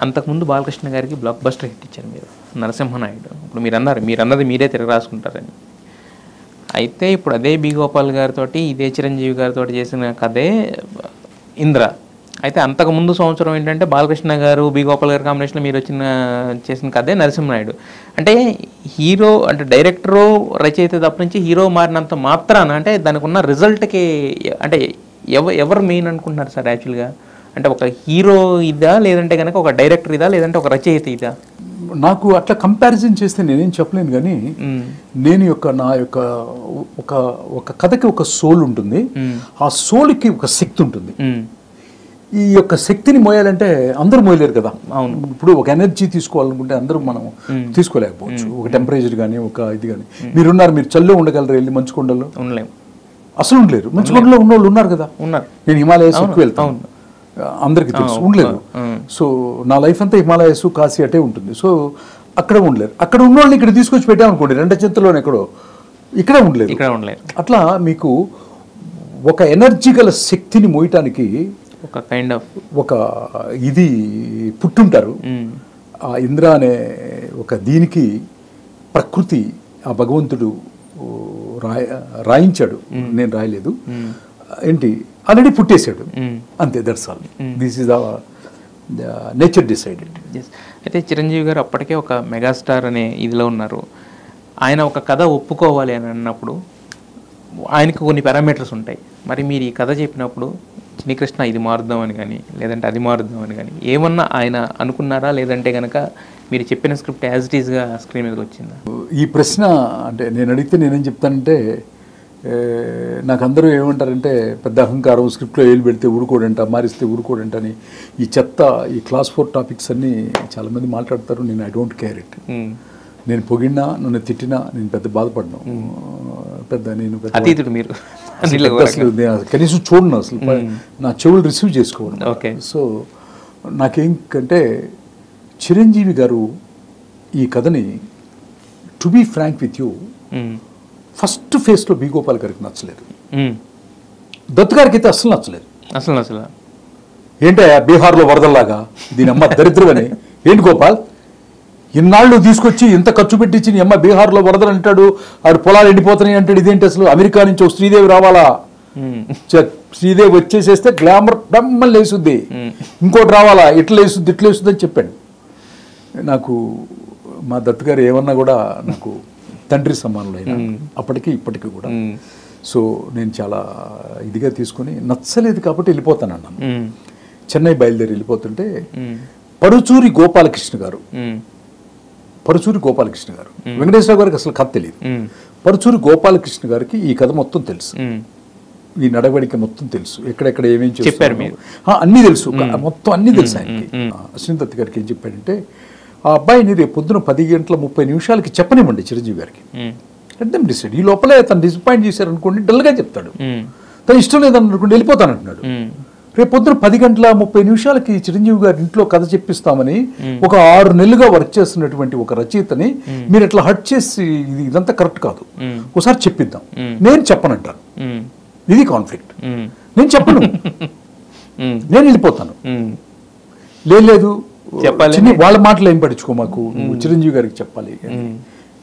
అంతకుముందు బాలకృష్ణ గారికి block buster hit ఇచ్చారు మీరు, నరసింహనాయుడు. ఇప్పుడు మీరన్నది మీరే తిరగ రాసుకుంటారని. అయితే ఇప్పుడు అదే బి గోపాల్ గారితో ఇదే చిరంజీవి గారితో చేసిన కథే ఇంద్ర. అయితే అంతకుముందు సంవత్సరం ఏంటంటే బాలకృష్ణ గారు బి గోపాల్ గారి కాంబినేషన్లో మీరు చేసిన కథే నరసింహనాయుడు. అంటే హీరో అంటే డైరెక్టరు రచయిత తప్ప నుంచి హీరో మారినంత మాత్రాన అంటే దానికి ఉన్న రిజల్ట్కి అంటే ఎవరు మెయిన్ అనుకుంటున్నారు సార్ యాక్చువల్గా? అంటే ఒక హీరో ఇదా, లేదంటే కనుక ఒక డైరెక్టర్ ఇదా, లేదంటే ఒక రచయిత ఇదా? నాకు అట్లా కంపారిజన్ చేస్తే నేనేం చెప్పలేను, కానీ నా యొక్క ఒక కథకి ఒక సోల్ ఉంటుంది, ఆ సోల్కి ఒక శక్తి ఉంటుంది. ఈ యొక్క శక్తిని మోయాలంటే అందరూ మోయలేరు కదా. అవును. ఇప్పుడు ఒక ఎనర్జీ తీసుకోవాలనుకుంటే అందరూ మనం తీసుకోలేకపోవచ్చు. ఒక టెంపరేచర్ కానీ ఒక ఇది కానీ. మీరున్నారు, మీరు చల్లో ఉండగలరు, వెళ్ళి మంచుకొండలో ఉండలేము, అసలు ఉండలేరు. మంచుకొండలో ఉన్న వాళ్ళు ఉన్నారు కదా. నేను హిమాలయస్ వెళ్తాను, అందరికీ తెలుసు, ఉండలేరు. సో నా లైఫ్ అంతా హిమాలయస్ కాశీ అటే ఉంటుంది. సో అక్కడ ఉండలేరు. అక్కడ ఉన్న వాళ్ళని ఇక్కడ తీసుకొచ్చి పెట్టామనుకోండి, రెండ చింతలోనే ఎక్కడో, ఇక్కడే ఉండలేరు. అట్లా మీకు ఒక ఎనర్జీ గల శక్తిని మోయటానికి ఒక కైండ్ ఆఫ్ ఒక ఇది పుట్టుంటారు. ఆ ఇంద్ర అనే ఒక దీనికి ప్రకృతి ఆ భగవంతుడు రాయించాడు, నేను రాయలేదు. ఏంటి, ఆల్రెడీ పుట్టేశాడు, అంతే. That's all. This is nature decided. అయితే చిరంజీవి గారు అప్పటికే ఒక మెగాస్టార్ అనే ఇదిలో ఉన్నారు. ఆయన ఒక కథ ఒప్పుకోవాలి అని అన్నప్పుడు ఆయనకు కొన్ని పారామీటర్స్ ఉంటాయి. మరి మీరు ఈ కథ చెప్పినప్పుడు చిన్ని కృష్ణ ఇది మారుద్దామని కానీ, లేదంటే అది మారుద్దామని కానీ ఏమన్నా ఆయన అనుకున్నారా? లేదంటే కనుక మీరు చెప్పిన స్క్రిప్ట్ యాజ్ ఇట్ ఈస్గా స్క్రీన్ మీదకి వచ్చిందా? ఈ ప్రశ్న అంటే నేను అడిగితే నేనేం చెప్తానంటే, నాకు అందరూ ఏమంటారంటే పెద్ద అహంకారం, స్క్రిప్ట్లో ఏలు పెడితే ఊరుకోడంట, మారిస్తే ఊరుకోడంట అని ఈ చెత్త, ఈ క్లాస్ 4 టాపిక్స్ అన్నీ చాలామంది మాట్లాడతారు. నేను ఐ డోంట్ కేర్ ఇట్. నేను పొగిడినా, నన్ను తిట్టినా నేను పెద్ద బాధపడను. నేను అతీతుడు మీరు, అసలు కనీసం చూడను, అసలు నా చెవులు రిసీవ్ చేసుకోవడం. సో నాకేంటంటే చిరంజీవి గారు ఈ కథని, to be frank with you, first ఫేస్లో బి గోపాల్ గారికి నచ్చలేదు, దత్ గారికి అయితే అసలు నచ్చలేదు. అసలు ఏంటయ్యా బీహార్లో వరదల్లాగా దీని అమ్మ దరిద్రమని, ఏంటి గోపాల్ ఇన్నాళ్ళు తీసుకొచ్చి ఇంత ఖర్చు పెట్టించి నీ అమ్మ బీహార్లో వరదలు అంటాడు, ఆడు పొలాలు ఎండిపోతున్నాయి అంటాడు, ఇదేంటి అసలు అమెరికా నుంచి ఒక శ్రీదేవి రావాలా, శ్రీదేవి వచ్చేసేస్తే గ్లామర్ డమ్మని లేసుద్ది, ఇంకోటి రావాలా, ఇట్లా లేసుద్ది ఇట్లా లేసుద్ది అని చెప్పాడు. నాకు మా దత్ గారు ఏమన్నా కూడా నాకు తండ్రి సమానులు అయినా అప్పటికి ఇప్పటికీ కూడా. సో నేను చాలా ఇదిగా తీసుకుని, నచ్చలేదు కాబట్టి వెళ్ళిపోతాను అన్నాను. చెన్నై బయలుదేరి వెళ్ళిపోతుంటే పరుచూరి గోపాలకృష్ణ గారు వెంకటేశ్వర గారికి అసలు కథ తెలియదు. పరుచూరి గోపాలకృష్ణ గారికి ఈ కథ మొత్తం తెలుసు, ఈ నడవడిక మొత్తం తెలుసు, ఎక్కడెక్కడ ఏమేమి చెప్పారు అన్నీ తెలుసు, మొత్తం అన్నీ తెలుసు ఆయనకి. అశ్విన్ దత్ గారికి ఏం చెప్పాడంటే, ఆ అబ్బాయిని రేపు పొద్దున 10:30 చెప్పనివ్వండి చిరంజీవి గారికి, అర్థం డిసైడ్. ఈ లోపలే తను డిసప్పాయింట్ చేశారనుకోండి డల్గా చెప్తాడు, తను ఇష్టం లేదనుకోండి వెళ్ళిపోతానంటున్నాడు. రేపు పొద్దున 10:30 చిరంజీవి గారి ఇంట్లో కథ చెప్పిస్తామని ఒక 6 నెలలుగా వర్క్ చేస్తున్నటువంటి ఒక రచయితని మీరు ఇట్లా హట్ చేసి ఇదంతా కరెక్ట్ కాదు, ఒకసారి చెప్పిద్దాం. నేను చెప్పనంటాను, ఇది కాన్ఫ్లిక్ట్. నేను చెప్పను, నేను వెళ్ళిపోతాను. లేదు వాళ్ళ మాటలు ఏం పట్టించుకో, మాకు చిరంజీవి గారికి చెప్పాలి.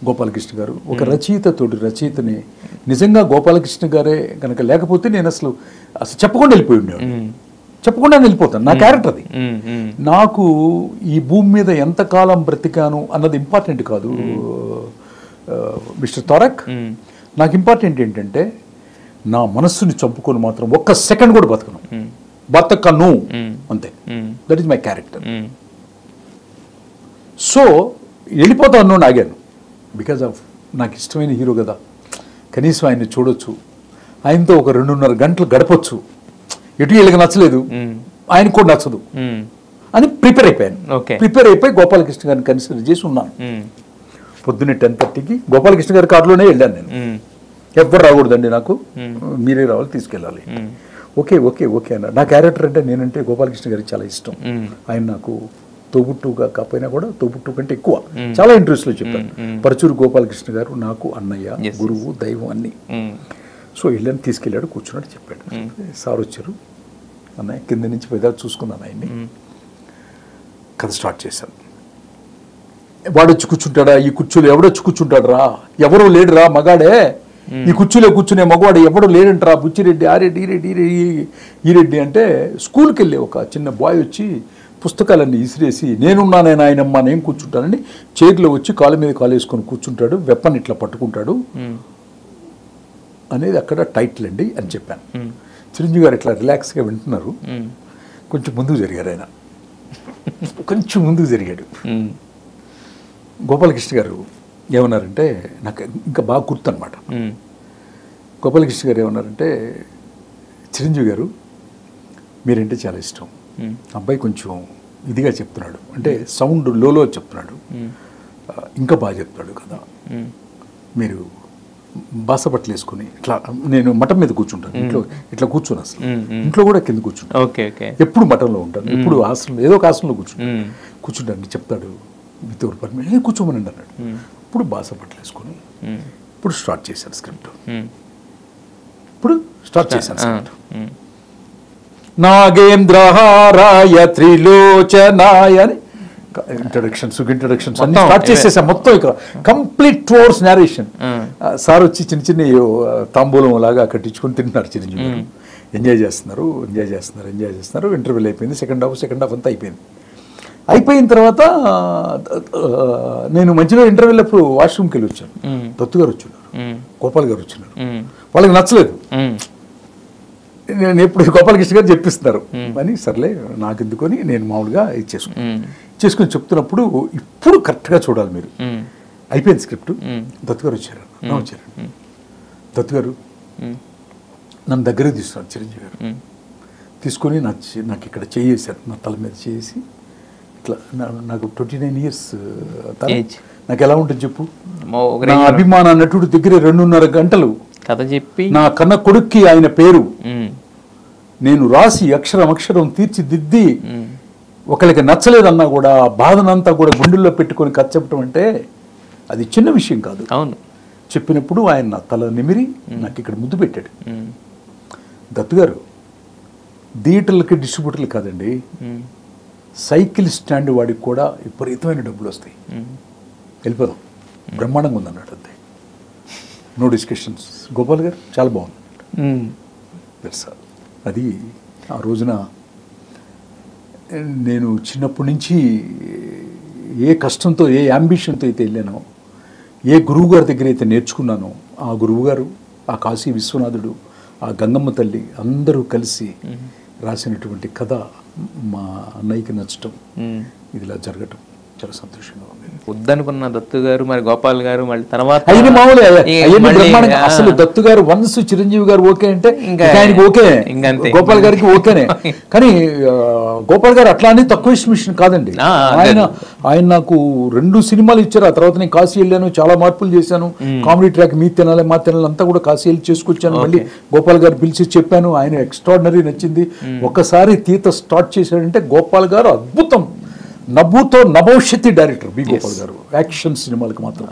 గోపాలకృష్ణ గారు ఒక రచయితని నిజంగా గోపాలకృష్ణ గారే కనుక లేకపోతే నేను అసలు చెప్పకుండా వెళ్ళిపోయి ఉండేవాడు, చెప్పకుండా వెళ్ళిపోతాను. నా క్యారెక్టర్ అది. నాకు ఈ భూమి మీద ఎంతకాలం బ్రతికాను అన్నది ఇంపార్టెంట్ కాదు మిస్టర్ తారక్. నాకు ఇంపార్టెంట్ ఏంటంటే నా మనస్సుని చంపుకొని మాత్రం ఒక్క సెకండ్ కూడా బతకను అంతే. That is my character. So వెళ్ళిపోతాను ఆగాను, బికాజ్ ఆఫ్ నాకు ఇష్టమైన హీరో కదా, కనీసం ఆయన్ని చూడొచ్చు, ఆయనతో ఒక 2.5 గంటలు గడపచ్చు. ఎటు వీళ్ళకి నచ్చలేదు, ఆయనకు కూడా నచ్చదు అని ప్రిపేర్ అయిపోయి గోపాలకృష్ణ గారిని కన్సిడర్ చేసి ఉన్నాను. పొద్దున్నే 10:30కి గోపాలకృష్ణ గారి కారులోనే వెళ్ళాను నేను. ఎవ్వరు రాకూడదండి, నాకు మీరే రావాలి, తీసుకెళ్ళాలి. ఓకే ఓకే ఓకే అన్న. నా క్యారెక్టర్ అంటే నేనంటే గోపాలకృష్ణ గారికి చాలా ఇష్టం. ఆయన నాకు తోబుట్టుగా కాకపోయినా కూడా తోబుట్టు కంటే ఎక్కువ చాలా ఇంట్రెస్ట్లో చెప్పాను. పరచూరు గోపాలకృష్ణ గారు నాకు అన్నయ్య, గురువు, దైవం అన్నీ. సో వెళ్ళని తీసుకెళ్ళాడు, కూర్చున్నాడు, చెప్పాడు. సార్ వచ్చారు, అన్నయ్య కింద నుంచి పెద్ద చూసుకున్నాను ఆయన్ని. కథ స్టార్ట్ చేశాను. వాడు వచ్చి కూర్చుంటాడా, ఈ కుర్చీలో ఎవడొచ్చి కూర్చుంటాడు రా, ఎవరో లేడురా మగాడే, ఈ కుర్చీలో కూర్చునే మగవాడు ఎవడో లేడంటరా, బుచ్చిరెడ్డి, ఆ రెడ్డి, ఈ రెడ్డి, ఈ రెడ్డి అంటే స్కూల్కి వెళ్ళే ఒక చిన్న బాయ్ వచ్చి పుస్తకాలన్నీ ఇసిరేసి నేనున్నానే నాయనమ్మ నేను కూర్చుంటానని చైర్లో వచ్చి కాళ్ళ మీద కాలు వేసుకొని కూర్చుంటాడు, వెప్పన్ ఇట్లా పట్టుకుంటాడు అనేది అక్కడ టైటిల్ అండి అని చెప్పాను. చిరంజీవి గారు ఇట్లా రిలాక్స్గా వింటున్నారు. కొంచెం ముందుకు జరిగారు ఆయన, కొంచెం ముందుకు జరిగాడు. గోపాలకృష్ణ గారు ఏమన్నారంటే, నాకు ఇంకా బాగా గుర్తు అనమాట. గోపాలకృష్ణ గారు ఏమన్నారంటే, చిరంజీవి గారు మీరంటే చాలా ఇష్టం, అబ్బాయి కొంచెం ఇదిగా చెప్తున్నాడు, అంటే సౌండ్ లోలో చెప్తున్నాడు, ఇంకా బాగా చెప్తాడు కదా, మీరు బాసపట్లు వేసుకుని ఇట్లా, నేను మఠం మీద కూర్చుంటాను ఇంట్లో, ఇట్లా కూర్చుని అసలు ఇంట్లో కూడా కింద కూర్చుంటాను, ఎప్పుడు మఠంలో ఉంటాను, ఎప్పుడు ఆసనంలో ఏదో ఒక ఆసనంలో కూర్చుంటాను చెప్తాడు, వితౌట్ పర్మిషన్ కూర్చోమనండి అన్నాడు. ఇప్పుడు బాసపట్లు వేసుకొని ఇప్పుడు స్టార్ట్ చేశాను స్క్రిప్ట్. నాగేంద్రహారాయ త్రిలోచనాయ అని ఇంట్రడక్షన్స్ అన్ని స్టార్ట్ చేసేసాం. మొత్తం ఇక కంప్లీట్ టూర్స్ నేరేషన్. సార్ వచ్చి చిన్న చిన్న తాంబూలం లాగా కట్టించుకొని తింటున్నారు, చిరంజీవి గారు ఎంజాయ్ చేస్తున్నారు. ఇంటర్వ్యూలు అయిపోయింది, సెకండ్ హాఫ్ అంతా అయిపోయిన తర్వాత నేను మధ్యలో ఇంటర్వ్యూలప్పుడు వాష్రూమ్కి వెళ్ళి వచ్చాను. దత్తు గారు వచ్చున్నారు, గోపాల్ గారు వచ్చున్నారు. వాళ్ళకి నచ్చలేదు, నేను ఎప్పుడు గోపాలకృష్ణ గారు చెప్పిస్తున్నారు అని, సర్లే నాకు ఎందుకొని నేను మామూలుగా చేసుకుని చెప్తున్నప్పుడు ఇప్పుడు కరెక్ట్గా చూడాలి మీరు. అయిపోయింది స్క్రిప్ట్. దత్తు గారు వచ్చారు. దత్తు గారు నన్ను దగ్గరకు తీసుకున్నారు. చిరంజీవి గారు తీసుకొని నాకు ఇక్కడ చేసారు, నా తల మీద చేసి ఇట్లా, నాకు 29 years నాకు ఎలా ఉంటుంది చెప్పు, నా అభిమాన నటుడు దగ్గర 2.5 గంటలు కథ చెప్పి నా కన్న కొడుక్కి ఆయన పేరు నేను రాసి అక్షరం తీర్చిదిద్ది ఒకరికి నచ్చలేదన్నా కూడా బాధనంతా కూడా గుండెల్లో పెట్టుకొని కథ చెప్పడం అంటే అది చిన్న విషయం కాదు. అవును. చెప్పినప్పుడు ఆయన నా తల నిమిరి నాకు ఇక్కడ ముద్దు పెట్టాడు. దత్తు గారు థియేటర్లకి డిస్ట్రిబ్యూటర్లు కాదండి, సైకిల్ స్టాండ్ వాడికి కూడా విపరీతమైన డబ్బులు వస్తాయి, వెళ్ళిపోదాం, బ్రహ్మాండంగా ఉందన్నాడు. అంతే, నో డిస్కషన్స్. గోపాల్ గారు చాలా బాగుంది సార్. అది ఆ రోజున నేను చిన్నప్పటి నుంచి ఏ కష్టంతో, ఏ యాంబిషన్తో అయితే వెళ్ళానో, ఏ గురువు గారి దగ్గర అయితే నేర్చుకున్నానో, ఆ గురువుగారు, ఆ కాశీ విశ్వనాథుడు, ఆ గంగమ్మ తల్లి అందరూ కలిసి రాసినటువంటి కథ మా అన్నయ్యకి నచ్చటం, ఇదిలా జరగటం చాలా సంతోషంగా ఉంది. వద్దనుకున్న దత్తు గారు, మరి గోపాల్ గారు, మళ్ళీ తర్వాత అసలు దత్తు గారు వన్స్ చిరంజీవి గారు ఓకే అంటే ఆయనకి ఓకే, గోపాల్ గారికి ఓకేనే. కానీ గోపాల్ గారు అట్లా అని తక్కువ ఇష్టం కాదండి. ఆయన నాకు 2 సినిమాలు ఇచ్చారు. ఆ తర్వాత నేను కాశీ వెళ్ళాను, చాలా మార్పులు చేశాను. కామెడీ ట్రాక్ మీ తినాలి మా తినాలి అంతా కూడా కాశీ వెళ్ళి చేసుకొచ్చాను. మళ్ళీ గోపాల్ గారు పిలిచి చెప్పాను, ఆయన ఎక్స్ట్రాడినరీ నచ్చింది. ఒక్కసారి తీత స్టార్ట్ చేశాడంటే గోపాల్ గారు అద్భుతం, నభూతో నభవిష్యతి డైరెక్టర్ బి గోపాల్ గారు, యాక్షన్ సినిమాలకు మాత్రం.